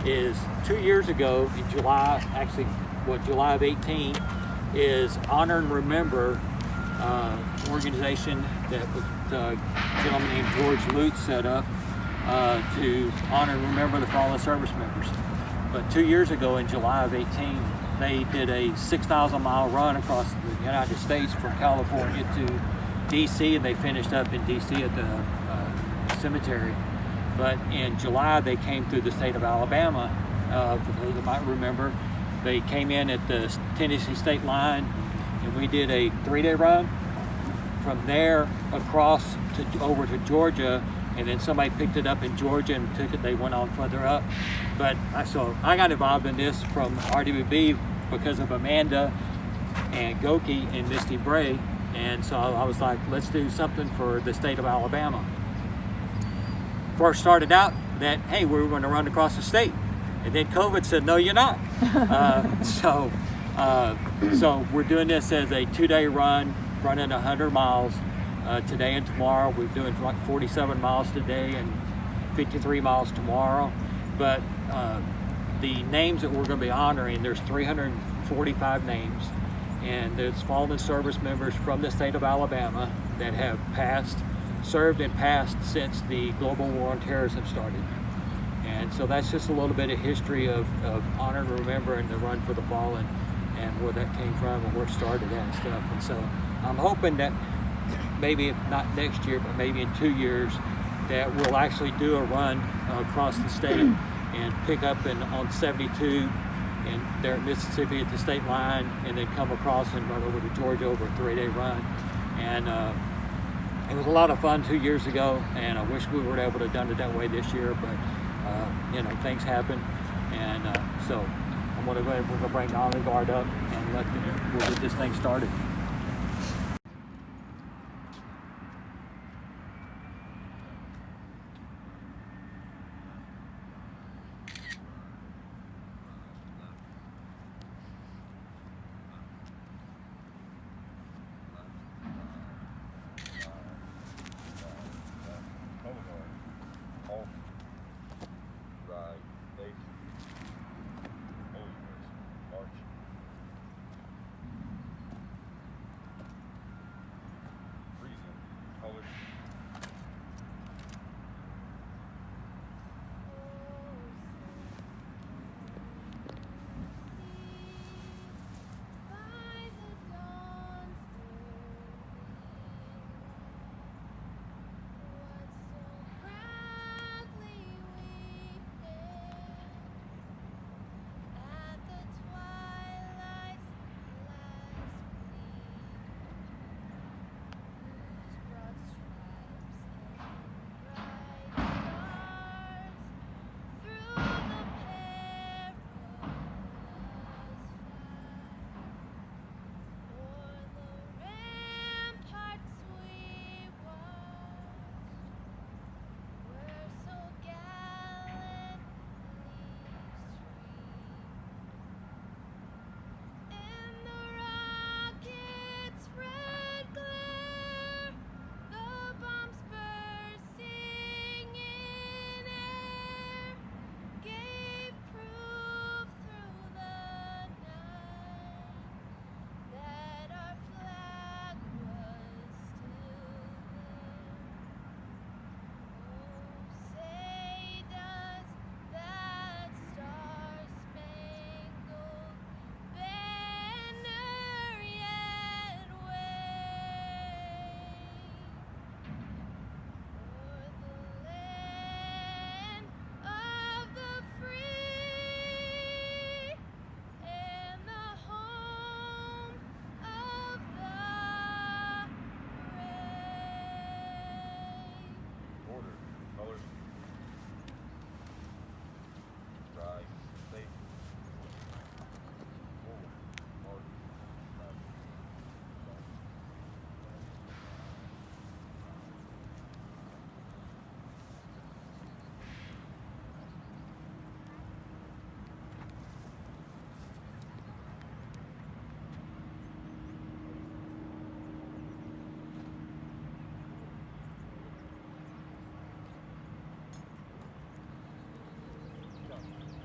is 2 years ago in July, actually, July of 18, is Honor and Remember organization that was a gentleman named George Lutz set up to honor and remember the fallen service members. But 2 years ago in July of 18, they did a 6,000-mile run across the United States from California to DC, and they finished up in DC at the cemetery. But in July, they came through the state of Alabama. For those that might remember, they came in at the Tennessee state line, and we did a 3-day run. From there across over to Georgia, and then somebody picked it up in Georgia and took it. They went on further up. But so I got involved in this from RWB because of Amanda and Goki and Misty Bray, and so I was like, let's do something for the state of Alabama. First started out that, hey, we were going to run across the state, and then COVID said, no, you're not. So we're doing this as a 2-day run, running 100 miles today and tomorrow. We're doing like 47 miles today and 53 miles tomorrow. But the names that we're going to be honoring, there's 345 names, and there's fallen service members from the state of Alabama that have served and passed since the global war on terrorism started. And so that's just a little bit of history of honor and remember and the run for the fallen, and where that came from and where it started at and stuff. And so I'm hoping that maybe if not next year, but maybe in 2 years, that we'll actually do a run across the state and pick up on 72 and there at Mississippi at the state line, and then come across and run over to Georgia over a 3-day run. And it was a lot of fun 2 years ago, and I wish we were able to have done it that way this year, but things happen. And so I'm going to go ahead, we're going to bring the honor guard up and we'll get this thing started.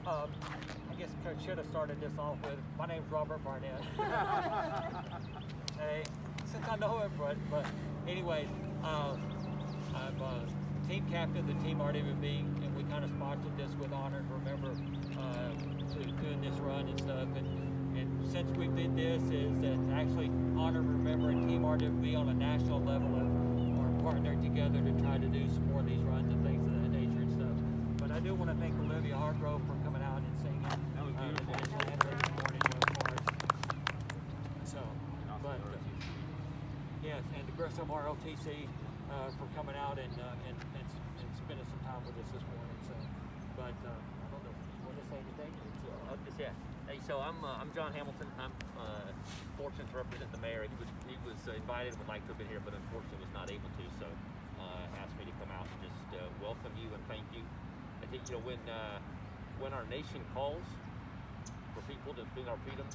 I guess I should have started this off with, my name's Robert Barnett. Hey, since I know him, but anyways, I'm team captain of the Team RWB, and we kind of sponsored this with Honor and Remember to doing this run and stuff. And since we did this, is that actually Honor, Remember, and Team RWB on a national level are partnering together to try to do some more of these runs and things of that nature and stuff. But I do want to thank Olivia Hargrove for coming out and singing. That was beautiful. This morning for us. So, but yes, and the Grissom RLTC for coming out and spending some time with us this morning. So, but I don't know if you want to say anything. Yeah. Hey, so I'm John Hamilton. I'm fortunate to represent the mayor. He was invited and would like to have been here, but unfortunately was not able to. So asked me to come out and just welcome you and thank you. I think when our nation calls for people to defend our freedom,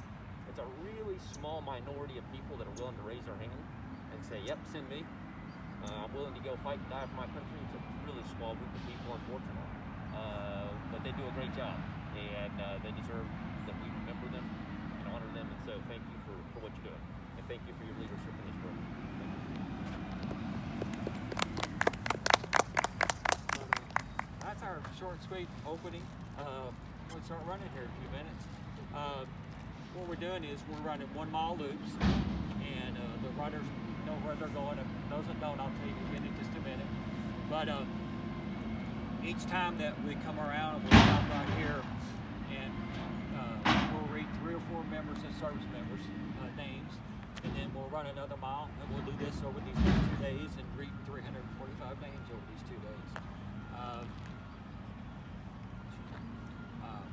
it's a really small minority of people that are willing to raise their hand and say, "Yep, send me. I'm willing to go fight and die for my country." It's a really small group of people, unfortunately, but they do a great job, and they deserve that we remember them and honor them. And so, thank you for what you're doing, and thank you for your leadership in this program. That's our short, sweet opening. We'll start running here in a few minutes. What we're doing is we're running 1 mile loops, and the runners know where they're going. If those that don't, I'll tell you again in just a minute. But each time that we come around, we'll stop right here, and we'll read 3 or 4 members and service members' names, and then we'll run another mile, and we'll do this over these next 2 days and read 345 names over these 2 days.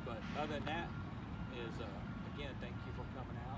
But other than that, is again, thank you for coming out.